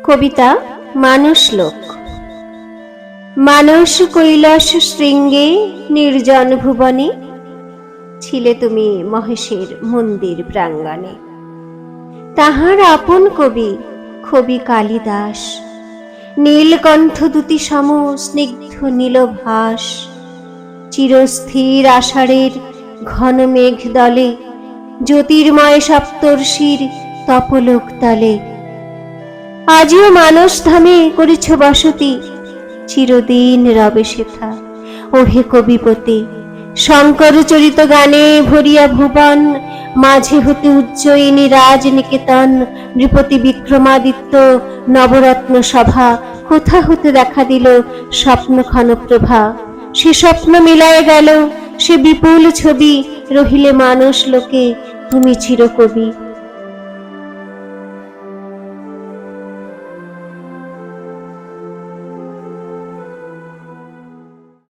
কবিতা মানুষ লোক। মানস কৈলাস শৃঙ্গে নির্জন ভুবনে, ছিলে তুমি মহেশের মন্দির প্রাঙ্গণে। তাহার আপন কবি কবি কালিদাস, নীলকণ্ঠ দুতি সম স্নিগ্ধ নীলভাস। চিরস্থির আষাঢ়ের ঘন মেঘ দলে, জ্যোতির্ময় সপ্তর্ষির তপলোক তলে। আজিও মানস ধামে করেছ বসতি, চিরদিন রবে সেথা ওহে কবিপতি। শঙ্কর চরিত গানে ভরিয়া ভুবন, মাঝে হতে উজ্জয়িনী রাজনিকেতন। নৃপতি বিক্রমাদিত্য নবরত্ন সভা, কোথা হতে দেখা দিল স্বপ্ন ক্ষণপ্রভা। সে স্বপ্ন মিলায় গেল সে বিপুল ছবি, রহিলে মানুষ লোকে তুমি চিরকবি।